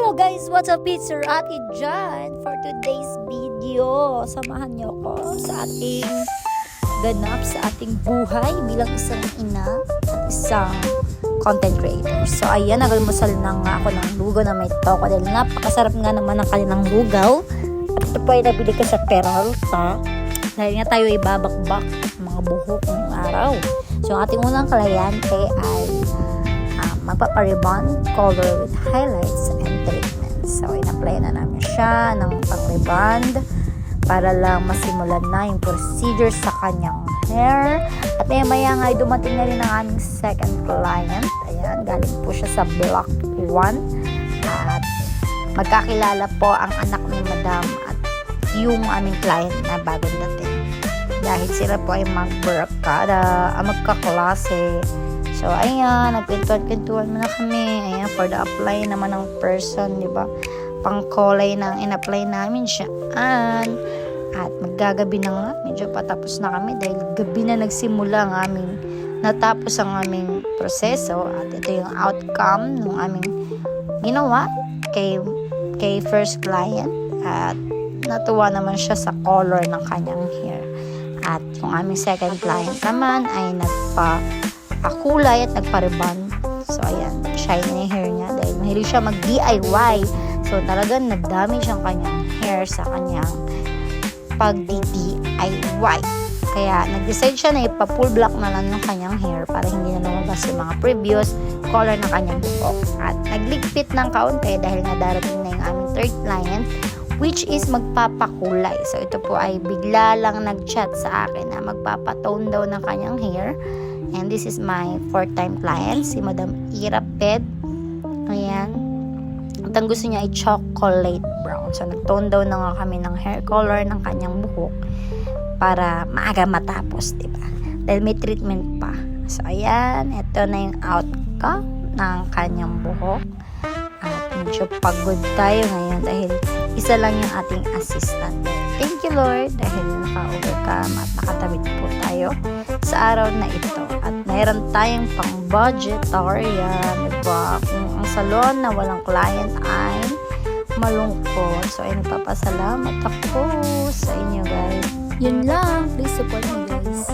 Hello guys! What's up? It's your Ate Jan for today's video. Samahan niyo ko sa ating ganap sa ating buhay bilang isang ina at isang content creator. So ayan, nagalmusal na nga ako ng lugaw na may toko dahil napakasarap nga naman ang kanilang lugaw. At ito po ay nabili ko sa Peralta dahil nga tayo ay babakbak mga buhok ng araw. So ang ating unang kalayante ay magpaparibond, color with highlights and treatments. So, in-apply na namin siya ng pang-rebond para lang masimulan na yung procedure sa kanyang hair. At maya nga ay dumating na rin ang aming second client. Ayan, galing po siya sa Block 1. At magkakilala po ang anak ni Madam at yung aming client na bagong dating. Dahil sila po ay magbarkada, magkaklase. So, ayan, nagpintuan-pintuan muna kami. Ayan, for the apply naman ng person, di ba? Pang-kulay na in-apply namin siya. At maggagabi na nga, medyo patapos na kami dahil gabi na nagsimula ang aming, natapos ang aming proseso. At ito yung outcome ng aming ginawa kay first client. At natuwa naman siya sa color ng kanyang hair. At yung aming second client naman ay nagpa-kulay at nagpa-rebond. So, ayan, shiny na yung hair niya dahil mahilig siya mag-DIY. So, talagang nagdami siyang kanyang hair sa kanyang pag-DIY. Kaya, nag-decide siya na ipa-full black na lang yung kanyang hair para hindi na lumabas yung mga previous color ng kanyang buhok. At nagligpit ng kaunti dahil nga darating na yung aming third client, which is magpapakulay. So, ito po ay bigla lang nag-chat sa akin na magpapatone daw ng kanyang hair. And this is my fourth time client, si Madam Ira Ped. Ayan. At ang gusto niya ay chocolate brown. So, nag-tone daw na nga kami ng hair color ng kanyang buhok para maaga matapos, diba? Dahil may treatment pa. So, ayan. Ito na yung outcome ng kanyang buhok. At medyo pagod tayo ngayon dahil isa lang yung ating assistant. Thank you, Lord, dahil naka-overcome at nakatabit po tayo sa araw na ito. At mayroon tayong pang-budgetarian, diba? Kung ang salon na walang client ay malungkot. So, ay nagpapasalamat ako sa inyo, guys. Yun lang. Please support me, guys.